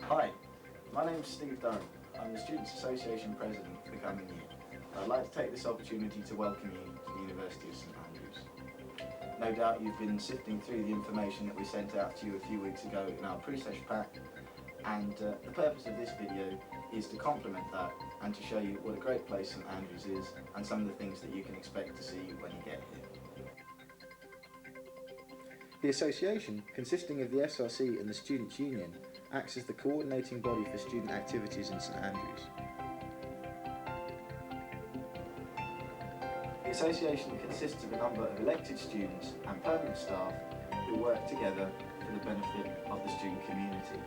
Hi, my name's Steve Durham. I'm the Students' Association President for the coming year. I'd like to take this opportunity to welcome you to the University of St Andrews. No doubt you've been sifting through the information that we sent out to you a few weeks ago in our pre-sesh pack, and the purpose of this video is to complement that and to show you what a great place St Andrews is and some of the things that you can expect to see when you get here. The association, consisting of the SRC and the Students' Union, acts as the coordinating body for student activities in St Andrews. The association consists of a number of elected students and permanent staff who work together for the benefit of the student community.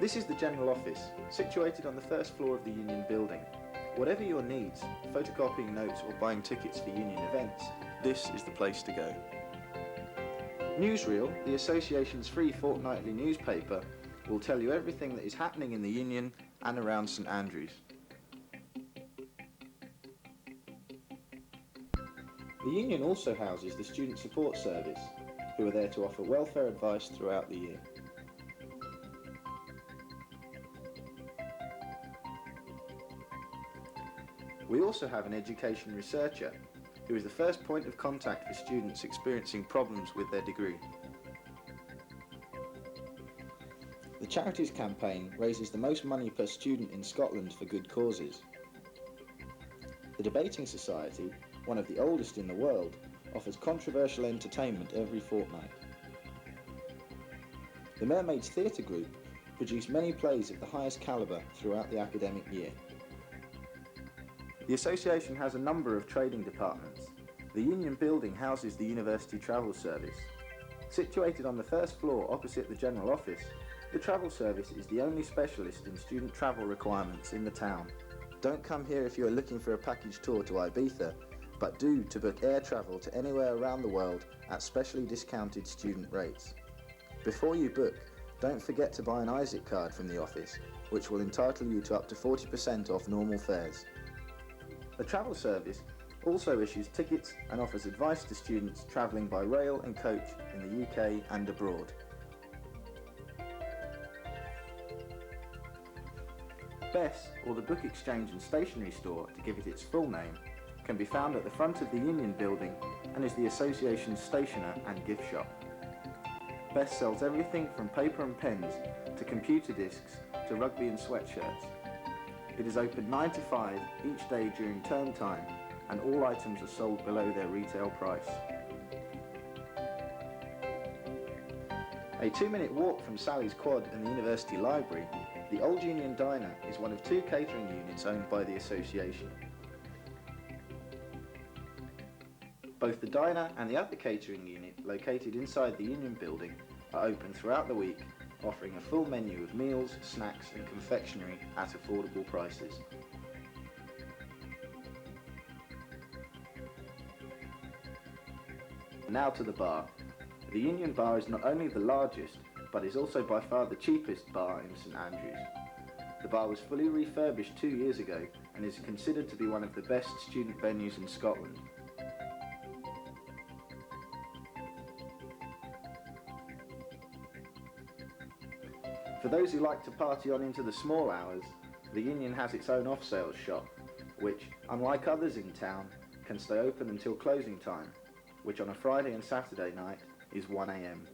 This is the general office, situated on the first floor of the Union building. Whatever your needs, photocopying notes or buying tickets for Union events, this is the place to go. Newsreel, the association's free fortnightly newspaper, will tell you everything that is happening in the Union and around St Andrews. The Union also houses the Student Support Service, who are there to offer welfare advice throughout the year. We also have an education researcher, who is the first point of contact for students experiencing problems with their degree. The Charities Campaign raises the most money per student in Scotland for good causes. The Debating Society, one of the oldest in the world, offers controversial entertainment every fortnight. The Mermaids Theatre Group produce many plays of the highest calibre throughout the academic year. The association has a number of trading departments. The Union building houses the University Travel Service. Situated on the first floor opposite the general office, the Travel Service is the only specialist in student travel requirements in the town. Don't come here if you are looking for a package tour to Ibiza, but do to book air travel to anywhere around the world at specially discounted student rates. Before you book, don't forget to buy an Isaac card from the office, which will entitle you to up to 40% off normal fares. The Travel Service also issues tickets and offers advice to students travelling by rail and coach in the UK and abroad. Bess, or the Book Exchange and Stationery Store, to give it its full name, can be found at the front of the Union building and is the association's stationer and gift shop. Bess sells everything from paper and pens to computer discs to rugby and sweatshirts. It is open 9 to 5 each day during term time, and all items are sold below their retail price. A 2-minute walk from Sally's Quad and the University Library, the Old Union Diner is one of 2 catering units owned by the association. Both the diner and the other catering unit, located inside the Union building, are open throughout the week, offering a full menu of meals, snacks and confectionery at affordable prices. Now to the bar. The Union Bar is not only the largest, but is also by far the cheapest bar in St Andrews. The bar was fully refurbished 2 years ago and is considered to be one of the best student venues in Scotland. For those who like to party on into the small hours, the Union has its own off-sales shop, which, unlike others in town, can stay open until closing time, which on a Friday and Saturday night is 1 AM.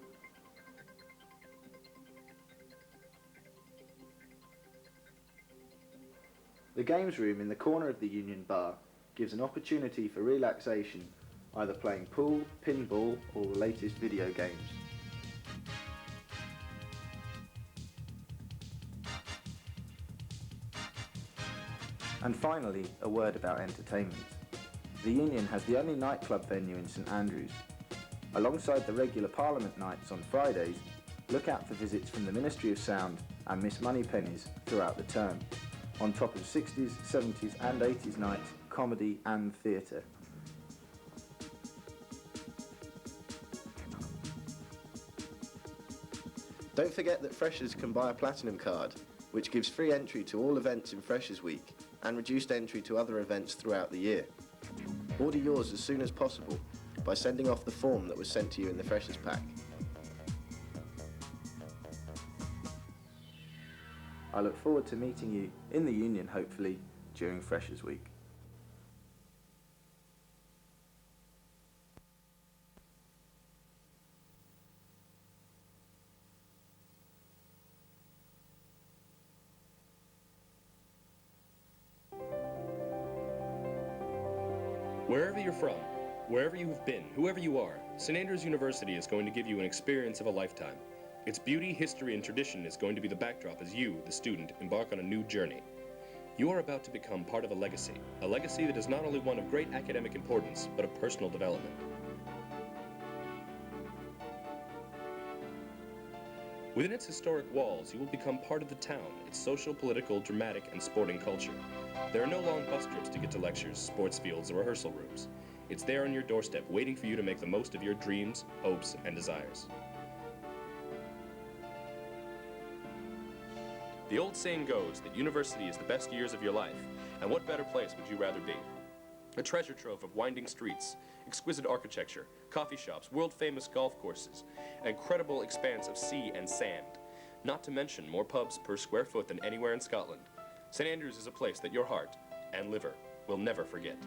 The games room in the corner of the Union Bar gives an opportunity for relaxation, either playing pool, pinball or the latest video games. And finally, a word about entertainment. The Union has the only nightclub venue in St Andrews. Alongside the regular Parliament nights on Fridays, look out for visits from the Ministry of Sound and Miss Moneypennies throughout the term, on top of 60s, 70s and 80s nights, comedy and theatre. Don't forget that freshers can buy a Platinum card, which gives free entry to all events in Freshers Week and reduced entry to other events throughout the year. Order yours as soon as possible by sending off the form that was sent to you in the Freshers Pack. I look forward to meeting you in the Union, hopefully, during Freshers' Week. Wherever you're from, wherever you have been, whoever you are, St. Andrews University is going to give you an experience of a lifetime. Its beauty, history, and tradition is going to be the backdrop as you, the student, embark on a new journey. You are about to become part of a legacy that is not only one of great academic importance, but of personal development. Within its historic walls, you will become part of the town, its social, political, dramatic, and sporting culture. There are no long bus trips to get to lectures, sports fields, or rehearsal rooms. It's there on your doorstep, waiting for you to make the most of your dreams, hopes, and desires. The old saying goes that university is the best years of your life, and what better place would you rather be? A treasure trove of winding streets, exquisite architecture, coffee shops, world-famous golf courses, an incredible expanse of sea and sand. Not to mention more pubs per square foot than anywhere in Scotland. St. Andrews is a place that your heart and liver will never forget.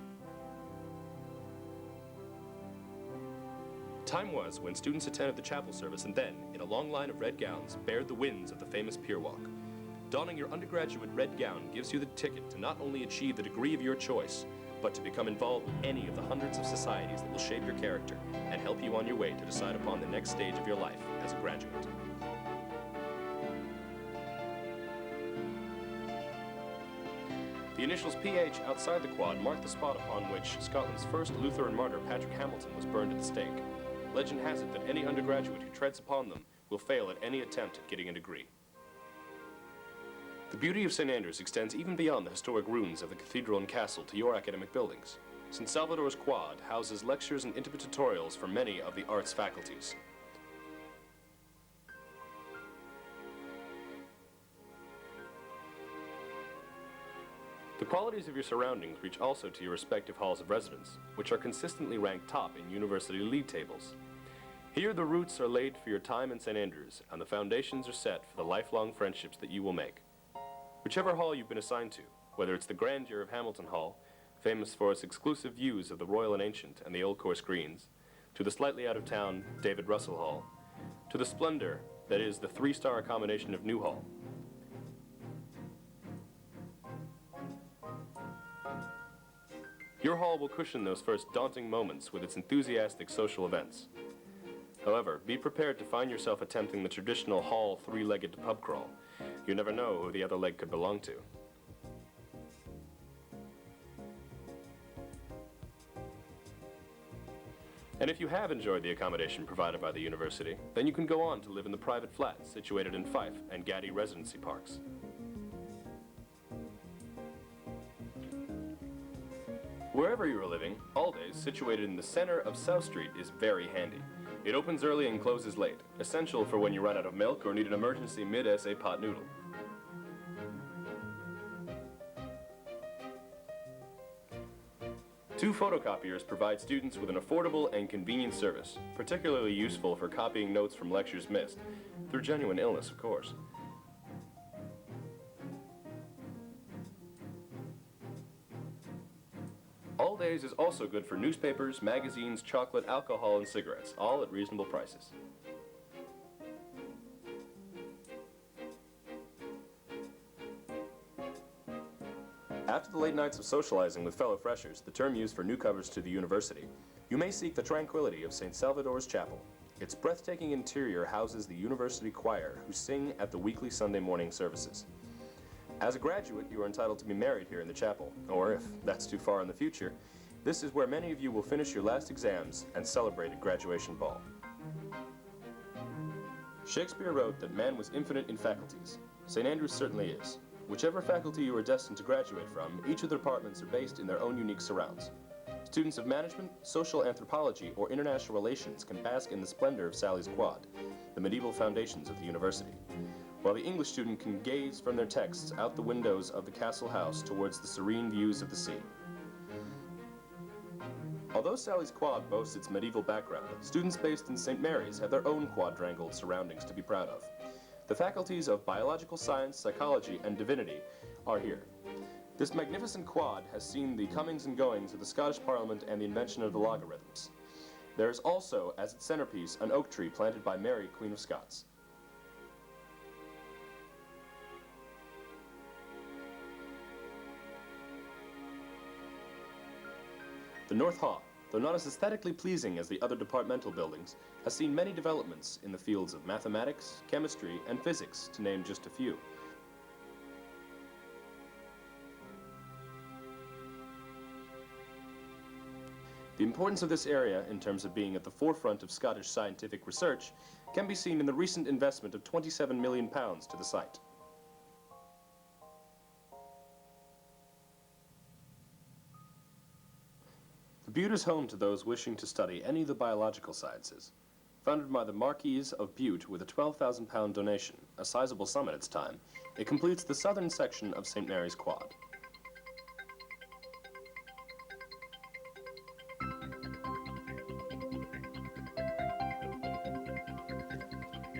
Time was when students attended the chapel service and then, in a long line of red gowns, bared the winds of the famous pier walk. Donning your undergraduate red gown gives you the ticket to not only achieve the degree of your choice, but to become involved with any of the hundreds of societies that will shape your character and help you on your way to decide upon the next stage of your life as a graduate. The initials PH outside the quad mark the spot upon which Scotland's first Lutheran martyr, Patrick Hamilton, was burned at the stake. Legend has it that any undergraduate who treads upon them will fail at any attempt at getting a degree. The beauty of St. Andrews extends even beyond the historic ruins of the cathedral and castle to your academic buildings. St. Salvador's quad houses lectures and intimate tutorials for many of the arts faculties. The qualities of your surroundings reach also to your respective halls of residence, which are consistently ranked top in university league tables. Here the roots are laid for your time in St. Andrews, and the foundations are set for the lifelong friendships that you will make. Whichever hall you've been assigned to, whether it's the grandeur of Hamilton Hall, famous for its exclusive views of the Royal and Ancient and the Old Course Greens, to the slightly out-of-town David Russell Hall, to the splendor that is the three-star accommodation of New Hall. Your hall will cushion those first daunting moments with its enthusiastic social events. However, be prepared to find yourself attempting the traditional hall three-legged pub crawl. You never know who the other leg could belong to. And if you have enjoyed the accommodation provided by the university, then you can go on to live in the private flats situated in Fife and Gaddy residency parks. Wherever you are living, Alldays, situated in the center of South Street, is very handy. It opens early and closes late, essential for when you run out of milk or need an emergency mid-essay pot noodle. Two photocopiers provide students with an affordable and convenient service, particularly useful for copying notes from lectures missed, through genuine illness, of course. Alldays is also good for newspapers, magazines, chocolate, alcohol, and cigarettes, all at reasonable prices. After the late nights of socializing with fellow freshers, the term used for newcomers to the university, you may seek the tranquility of St. Salvador's Chapel. Its breathtaking interior houses the university choir, who sing at the weekly Sunday morning services. As a graduate, you are entitled to be married here in the chapel, or if that's too far in the future, this is where many of you will finish your last exams and celebrate a graduation ball. Shakespeare wrote that man was infinite in faculties. St. Andrews certainly is. Whichever faculty you are destined to graduate from, each of the departments are based in their own unique surrounds. Students of management, social anthropology, or international relations can bask in the splendor of Sally's Quad, the medieval foundations of the university, while the English student can gaze from their texts out the windows of the castle house towards the serene views of the sea. Although Sally's Quad boasts its medieval background, students based in St. Mary's have their own quadrangled surroundings to be proud of. The faculties of biological science, psychology, and divinity are here. This magnificent quad has seen the comings and goings of the Scottish Parliament and the invention of the logarithms. There is also, as its centerpiece, an oak tree planted by Mary, Queen of Scots. The North Hall, though not as aesthetically pleasing as the other departmental buildings, has seen many developments in the fields of mathematics, chemistry, and physics, to name just a few. The importance of this area, in terms of being at the forefront of Scottish scientific research, can be seen in the recent investment of £27 million to the site. The Bute is home to those wishing to study any of the biological sciences. Founded by the Marquis of Bute with a £12,000 donation, a sizable sum at its time, it completes the southern section of St. Mary's Quad.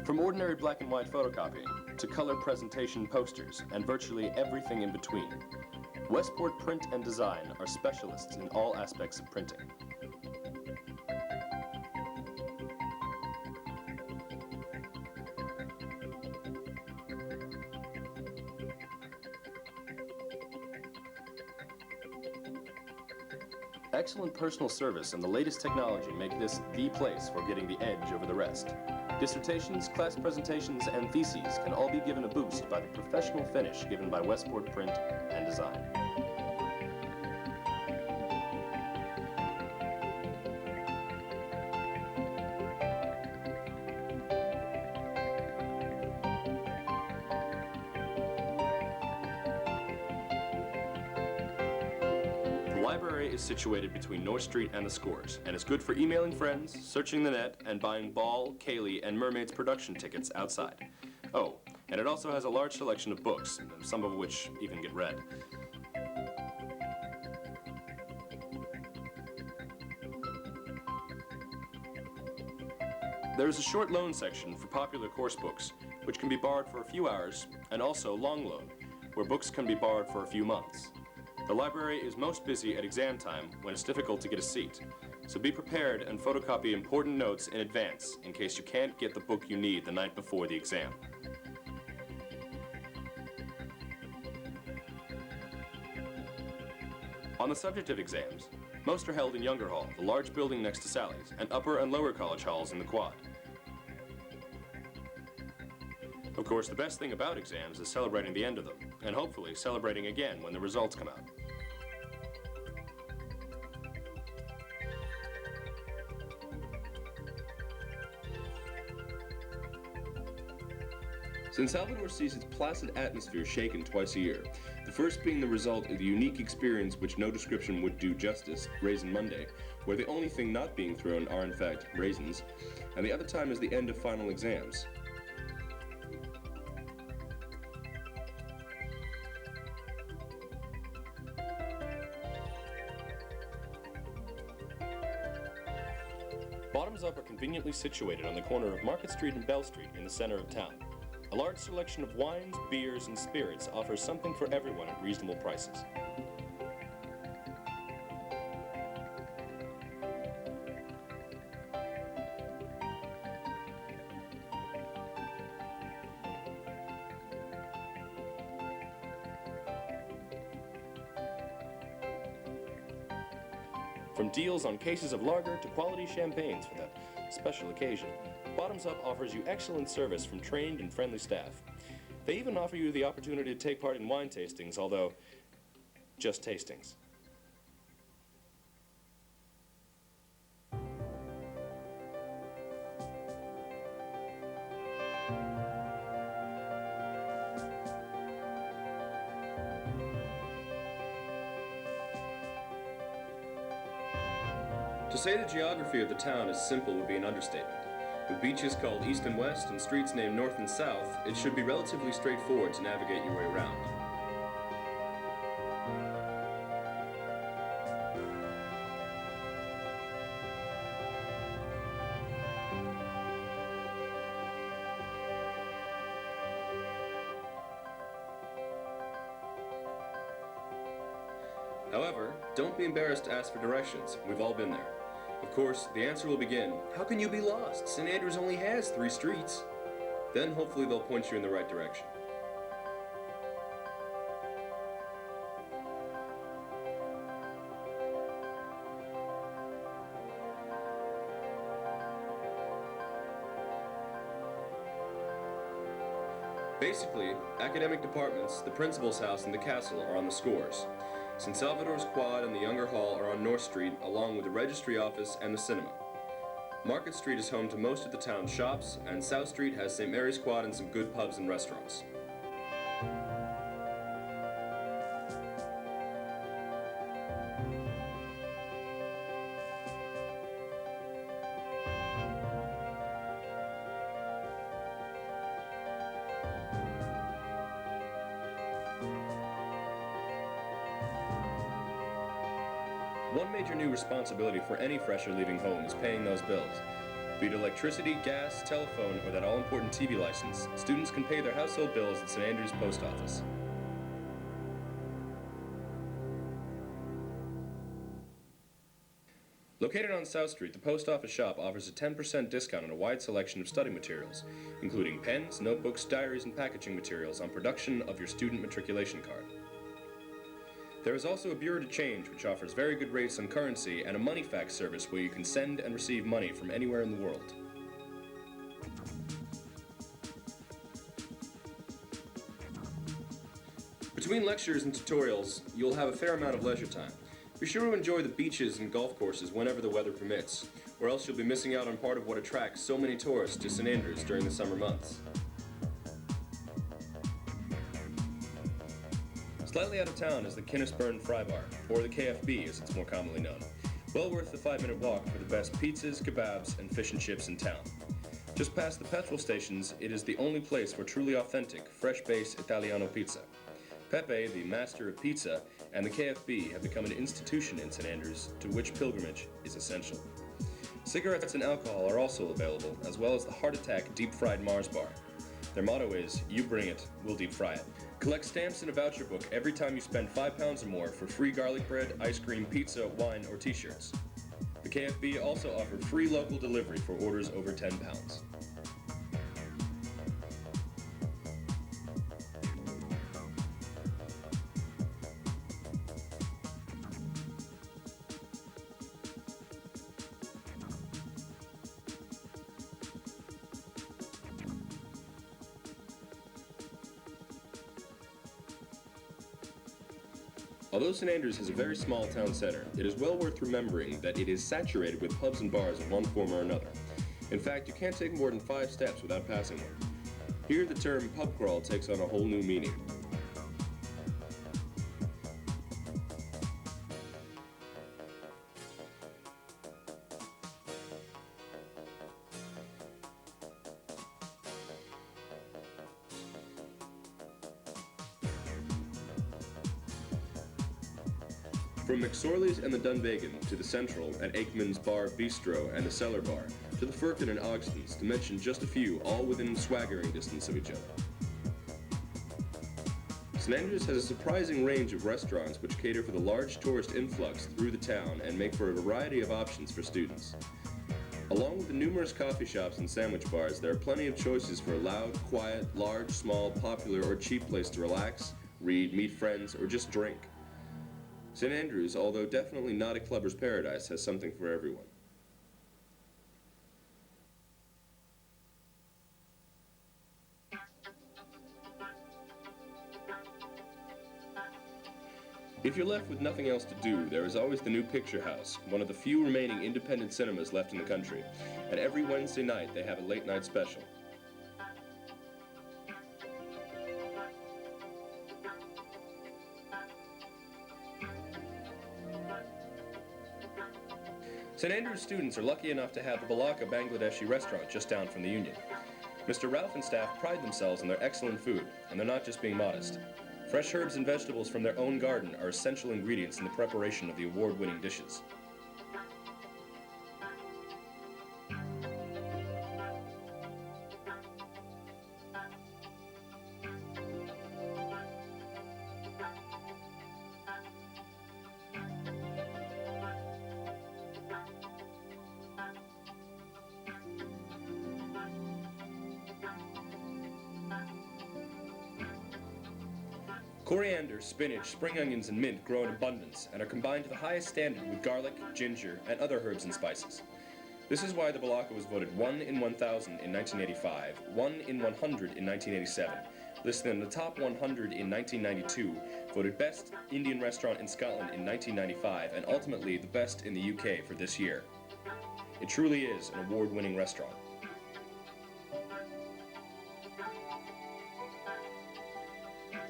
From ordinary black and white photocopying to color presentation posters and virtually everything in between, Westport Print and Design are specialists in all aspects of printing. Excellent personal service and the latest technology make this the place for getting the edge over the rest. Dissertations, class presentations, and theses can all be given a boost by the professional finish given by Westport Print and Design. The library is situated between North Street and the Scores, and is good for emailing friends, searching the net, and buying Ball, Cayley, and Mermaids production tickets outside. Oh, and it also has a large selection of books, some of which even get read. There is a short loan section for popular course books, which can be borrowed for a few hours, and also long loan, where books can be borrowed for a few months. The library is most busy at exam time when it's difficult to get a seat, so be prepared and photocopy important notes in advance in case you can't get the book you need the night before the exam. On the subject of exams, most are held in Younger Hall, the large building next to Sally's, and Upper and Lower College halls in the Quad. Of course, the best thing about exams is celebrating the end of them, and hopefully celebrating again when the results come out. San Salvador sees its placid atmosphere shaken twice a year, the first being the result of the unique experience which no description would do justice, Raisin Monday, where the only thing not being thrown are in fact raisins, and the other time is the end of final exams. Bottoms Up are conveniently situated on the corner of Market Street and Bell Street in the center of town. A large selection of wines, beers, and spirits offers something for everyone at reasonable prices. From deals on cases of lager to quality champagnes for that special occasion, Bottoms Up offers you excellent service from trained and friendly staff. They even offer you the opportunity to take part in wine tastings, although just tastings. To say the geography of the town is simple would be an understatement. With beaches called East and West and streets named North and South, it should be relatively straightforward to navigate your way around. However, don't be embarrassed to ask for directions. We've all been there. Of course, the answer will begin, "How can you be lost? St. Andrews only has 3 streets." Then hopefully they'll point you in the right direction. Basically, academic departments, the principal's house, and the castle are on the scores. St. Salvador's Quad and the Younger Hall are on North Street, along with the registry office and the cinema. Market Street is home to most of the town's shops, and South Street has St. Mary's Quad and some good pubs and restaurants. One major new responsibility for any fresher leaving home is paying those bills. Be it electricity, gas, telephone, or that all-important TV license, students can pay their household bills at St. Andrews Post Office. Located on South Street, the post office shop offers a 10% discount on a wide selection of study materials, including pens, notebooks, diaries, and packaging materials on production of your student matriculation card. There is also a Bureau de Change, which offers very good rates on currency, and a money fax service where you can send and receive money from anywhere in the world. Between lectures and tutorials, you'll have a fair amount of leisure time. Be sure to enjoy the beaches and golf courses whenever the weather permits, or else you'll be missing out on part of what attracts so many tourists to St. Andrews during the summer months. Slightly out of town is the Kinness Fry Bar, or the KFB as it's more commonly known. Well worth the 5-minute walk for the best pizzas, kebabs, and fish and chips in town. Just past the petrol stations, it is the only place for truly authentic, fresh-based Italiano pizza. Pepe, the master of pizza, and the KFB have become an institution in St. Andrews, to which pilgrimage is essential. Cigarettes and alcohol are also available, as well as the Heart Attack deep-fried Mars bar. Their motto is, "You bring it, we'll deep fry it." Collect stamps and a voucher book every time you spend £5 or more for free garlic bread, ice cream, pizza, wine, or t-shirts. The KFB also offers free local delivery for orders over £10. Although St. Andrews has a very small town center, it is well worth remembering that it is saturated with pubs and bars of one form or another. In fact, you can't take more than 5 steps without passing one. Here, the term pub crawl takes on a whole new meaning. From McSorley's and the Dunvegan to the Central at Aikman's Bar Bistro and the Cellar Bar, to the Firkin and Ogston's, to mention just a few, all within swaggering distance of each other. St. Andrews has a surprising range of restaurants which cater for the large tourist influx through the town and make for a variety of options for students. Along with the numerous coffee shops and sandwich bars, there are plenty of choices for a loud, quiet, large, small, popular, or cheap place to relax, read, meet friends, or just drink. St. Andrews, although definitely not a clubber's paradise, has something for everyone. If you're left with nothing else to do, there is always the New Picture House, one of the few remaining independent cinemas left in the country. And every Wednesday night they have a late night special. St. Andrews students are lucky enough to have the Balaka Bangladeshi restaurant just down from the Union. Mr. Ralph and staff pride themselves on their excellent food, and they're not just being modest. Fresh herbs and vegetables from their own garden are essential ingredients in the preparation of the award-winning dishes. Coriander, spinach, spring onions, and mint grow in abundance and are combined to the highest standard with garlic, ginger, and other herbs and spices. This is why the Balaka was voted 1 in 1,000 in 1985, 1 in 100 in 1987, listed in the top 100 in 1992, voted best Indian restaurant in Scotland in 1995, and ultimately the best in the UK for this year. It truly is an award-winning restaurant.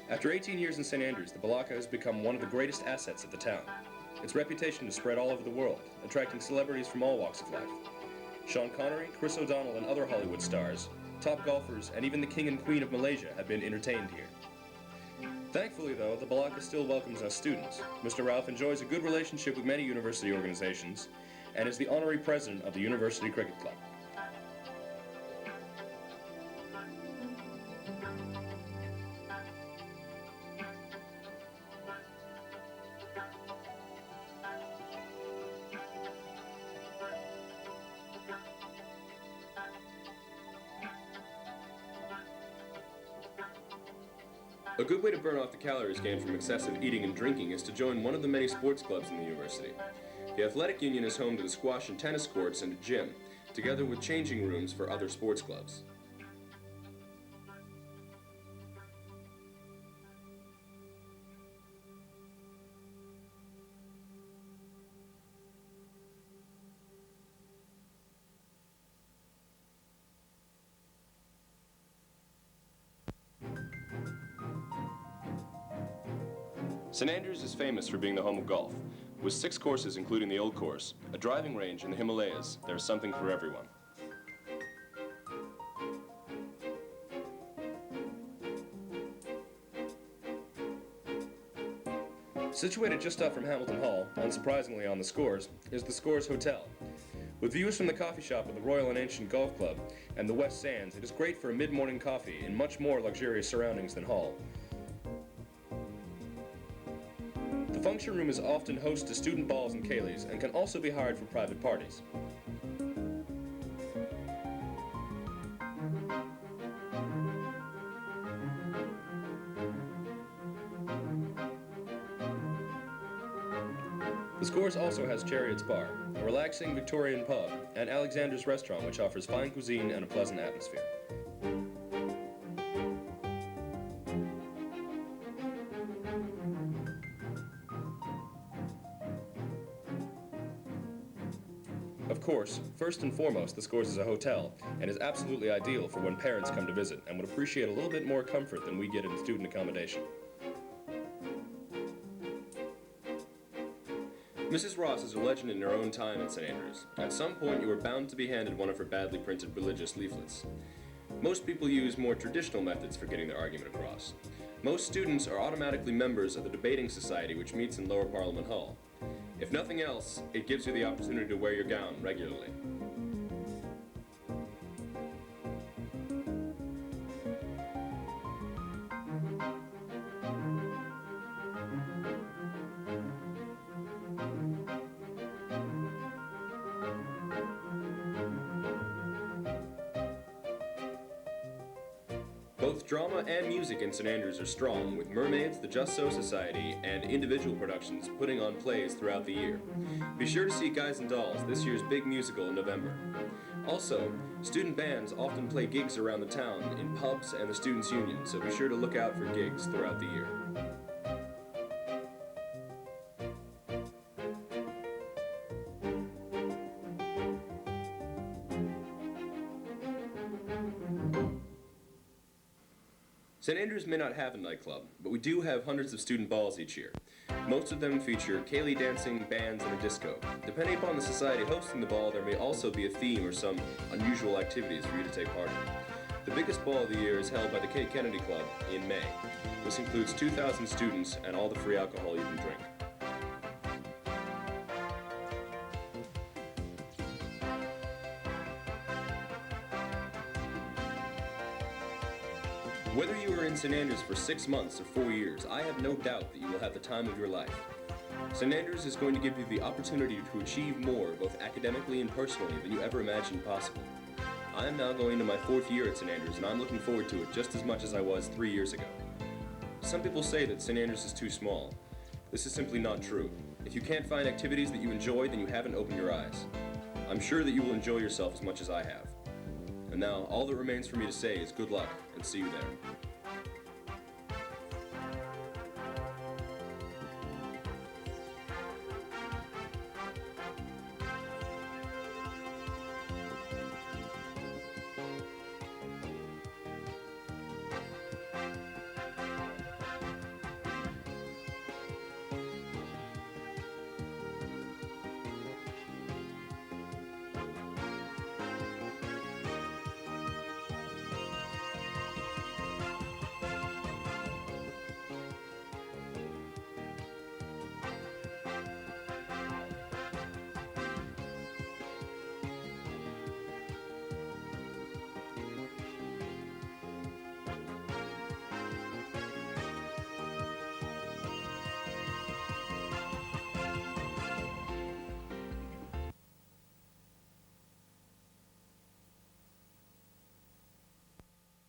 After 18 years in St. Andrews, the Balaka has become one of the greatest assets of the town. Its reputation is spread all over the world, attracting celebrities from all walks of life. Sean Connery, Chris O'Donnell, and other Hollywood stars, top golfers, and even the King and Queen of Malaysia have been entertained here. Thankfully, though, the Balaka still welcomes us students. Mr. Ralph enjoys a good relationship with many university organizations and is the honorary president of the University Cricket Club. A good way to burn off the calories gained from excessive eating and drinking is to join one of the many sports clubs in the university. The Athletic Union is home to the squash and tennis courts and a gym, together with changing rooms for other sports clubs. St. Andrews is famous for being the home of golf. With 6 courses including the Old Course, a driving range in the Himalayas, there is something for everyone. Situated just up from Hamilton Hall, unsurprisingly on the Scores, is the Scores Hotel. With views from the coffee shop of the Royal and Ancient Golf Club and the West Sands, it is great for a mid-morning coffee in much more luxurious surroundings than Hall. The function room is often host to student balls and ceilidhs and can also be hired for private parties. The Scores also has Charities Bar, a relaxing Victorian pub, and Alexander's Restaurant, which offers fine cuisine and a pleasant atmosphere. Of course, first and foremost, the Scores is a hotel, and is absolutely ideal for when parents come to visit and would appreciate a little bit more comfort than we get in student accommodation. Mrs. Ross is a legend in her own time at St. Andrews. At some point, you were bound to be handed one of her badly printed religious leaflets. Most people use more traditional methods for getting their argument across. Most students are automatically members of the debating society which meets in Lower Parliament Hall. If nothing else, it gives you the opportunity to wear your gown regularly. Both drama and music in St. Andrews are strong, with Mermaids, the Just So Society, and individual productions putting on plays throughout the year. Be sure to see Guys and Dolls, this year's big musical in November. Also, student bands often play gigs around the town in pubs and the Students' Union, so be sure to look out for gigs throughout the year. St. Andrews may not have a nightclub, but we do have hundreds of student balls each year. Most of them feature ceilidh dancing, bands, and a disco. Depending upon the society hosting the ball, there may also be a theme or some unusual activities for you to take part in. The biggest ball of the year is held by the Kate Kennedy Club in May. This includes 2,000 students and all the free alcohol you can drink. Whether you are in St. Andrews for 6 months or 4 years, I have no doubt that you will have the time of your life. St. Andrews is going to give you the opportunity to achieve more, both academically and personally, than you ever imagined possible. I am now going into my 4th year at St. Andrews, and I'm looking forward to it just as much as I was 3 years ago. some people say that St. Andrews is too small. This is simply not true. If you can't find activities that you enjoy, then you haven't opened your eyes. I'm sure that you will enjoy yourself as much as I have. And now, all that remains for me to say is good luck, and see you there.